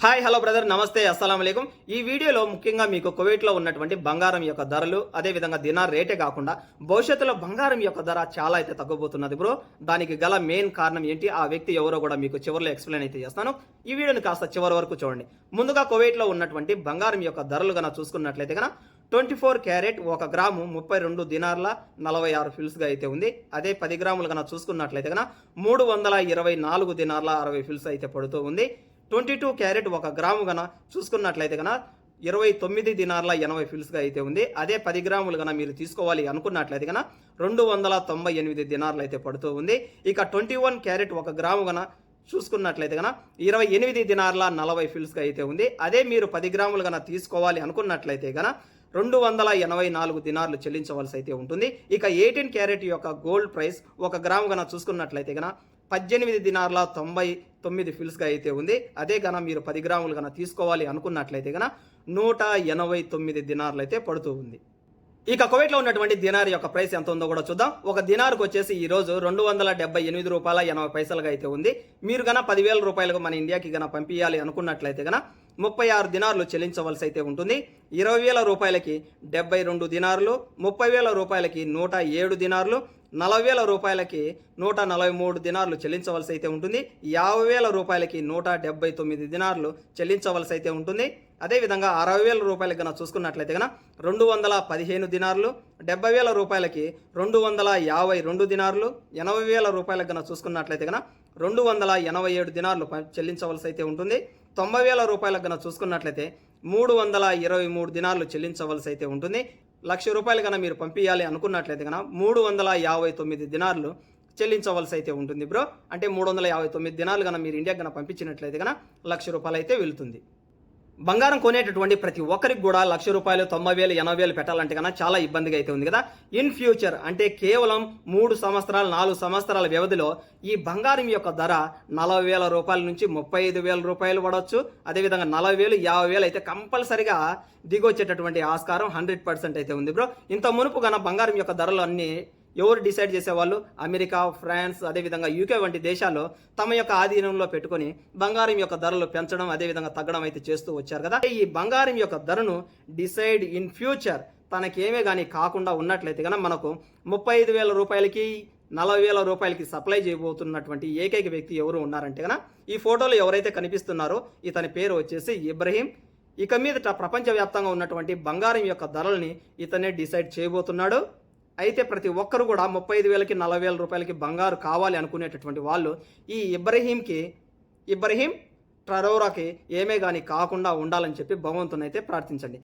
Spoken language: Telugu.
హాయ్ హలో బ్రదర్, నమస్తే, అస్సలం అయికం. ఈ వీడియోలో ముఖ్యంగా మీకు కువైట్లో ఉన్నటువంటి బంగారం యొక్క ధరలు, అదేవిధంగా దినార్ రేటే కాకుండా భవిష్యత్తులో బంగారం యొక్క ధర చాలా అయితే తగ్గబోతున్నది బ్రో. దానికి గల మెయిన్ కారణం ఏంటి, ఆ వ్యక్తి ఎవరో కూడా మీకు చివరిలో ఎక్స్ప్లెయిన్ అయితే చేస్తాను. ఈ వీడియోని కాస్త చివరి వరకు చూడండి. ముందుగా కువైట్లో ఉన్నటువంటి బంగారం యొక్క ధరలు కనుక చూసుకున్నట్లయితే కనుక 24 క్యారెట్ 1 గ్రాము 32 దినార్ల 46 ఫిల్స్గా అయితే ఉంది. అదే 10 గ్రాములు కనుక చూసుకున్నట్లయితే కనుక 324 దినార్ల 60 ఫిల్స్ అయితే పడుతూ ఉంది. 22 క్యారెట్ 1 గ్రాము గన చూసుకున్నట్లయితే కనుక 29 దినార్ల 80 ఫిల్స్గా అయితే ఉంది. అదే 10 గ్రాములు గన మీరు తీసుకోవాలి అనుకున్నట్లయితే కనుక 298 దినార్లు అయితే పడుతూ ఉంది. ఇక 21 క్యారెట్ 1 గ్రాము గన చూసుకున్నట్లయితే కనుక 28 దినార్ల 40 ఫిల్స్గా అయితే ఉంది. అదే మీరు 10 గ్రాములు గన తీసుకోవాలి అనుకున్నట్లయితే కనుక 284 దినార్లు చెల్లించవలసి అయితే ఉంటుంది. ఇక 18 క్యారెట్ యొక్క గోల్డ్ ప్రైస్ 1 గ్రాము గన చూసుకున్నట్లయితే కనుక 18 దినార్ల 99 ఫిల్స్గా అయితే ఉంది. అదే గన మీరు 10 గ్రాములు గన తీసుకోవాలి అనుకున్నట్లయితే కనుక 189 దినార్లు అయితే పడుతూ ఉంది. ఇక కువైట్లో ఉన్నటువంటి దినార్ యొక్క ప్రైస్ ఎంత ఉందో కూడా చూద్దాం. ఒక దినార్కు వచ్చేసి ఈ రోజు 278 రూపాయల 80 పైసలుగా అయితే ఉంది. మీరు గన 10,000 రూపాయలకు మన ఇండియాకి గన పంపించాలి అనుకున్నట్లయితే గన 36 దినార్లు చెల్లించవలసి అయితే ఉంటుంది. 20,000 రూపాయలకి 72 దినార్లు, 30,000 రూపాయలకి 107 దినార్లు, 40,000 రూపాయలకి 143 దినార్లు చెల్లించవలసి అయితే ఉంటుంది. 50,000 రూపాయలకి 179 దినార్లు చెల్లించవలసి అయితే ఉంటుంది. అదేవిధంగా 60,000 రూపాయలకి కనుక చూసుకున్నట్లయితే కనుక 215 దినార్లు, 70,000 రూపాయలకి 252 దినార్లు, 80,000 రూపాయలకు కనుక చూసుకున్నట్లయితే కనుక 287 దినార్లు చెల్లించవలసి అయితే ఉంటుంది. 90,000 రూపాయలకు కనుక చూసుకున్నట్లయితే 323 దినార్లు చెల్లించవలసి అయితే ఉంటుంది. 1,00,000 రూపాయలు కనుక మీరు పంపించాలి అనుకున్నట్లయితే కనుక 359 దినార్లు చెల్లించవలసి అయితే ఉంటుంది బ్రో. అంటే 359 దినార్లు కనుక మీరు ఇండియాకి కనుక పంపించినట్లయితే కనుక 1,00,000 రూపాయలు అయితే వెళ్తుంది. బంగారం కొనేటటువంటి ప్రతి ఒక్కరికి కూడా 1,00,000 రూపాయలు, 90,000, 80,000 పెట్టాలంటే కన్నా చాలా ఇబ్బందిగా అయితే ఉంది కదా. ఇన్ ఫ్యూచర్ అంటే కేవలం 3 సంవత్సరాలు 4 సంవత్సరాల వ్యవధిలో ఈ బంగారం యొక్క ధర 40,000 రూపాయల నుంచి 35,000 రూపాయలు పడవచ్చు. అదేవిధంగా 40,000, 50,000 అయితే కంపల్సరిగా దిగొచ్చేటటువంటి ఆస్కారం 100% అయితే ఉంది బ్రో. ఇంత మునుపు గన బంగారం యొక్క ధరలు అన్నీ ఎవరు డిసైడ్ చేసేవాళ్ళు? అమెరికా, ఫ్రాన్స్, అదేవిధంగా యూకే వంటి దేశాల్లో తమ యొక్క ఆధీనంలో పెట్టుకొని బంగారం యొక్క ధరలు పెంచడం, అదేవిధంగా తగ్గడం అయితే చేస్తూ వచ్చారు కదా. ఈ బంగారం యొక్క ధరను డిసైడ్ ఇన్ ఫ్యూచర్ తనకేమే కానీ కాకుండా ఉన్నట్లయితే కనుక మనకు 35,000 రూపాయలకి 40,000 రూపాయలకి సప్లై చేయబోతున్నటువంటి ఏకైక వ్యక్తి ఎవరు ఉన్నారంటే కనుక ఈ ఫోటోలో ఎవరైతే కనిపిస్తున్నారో ఇతని పేరు వచ్చేసి ఇబ్రహీం. ఇక మీదట ప్రపంచవ్యాప్తంగా ఉన్నటువంటి బంగారం యొక్క ధరల్ని ఇతనే డిసైడ్ చేయబోతున్నాడు. అయితే ప్రతి ఒక్కరు కూడా 35,000కి 40,000 రూపాయలకి బంగారు కావాలి అనుకునేటటువంటి వాళ్ళు ఈ ఇబ్రహీం ట్రరోరాకి ఏమే కానీ కాకుండా ఉండాలని చెప్పి భగవంతుని అయితే ప్రార్థించండి.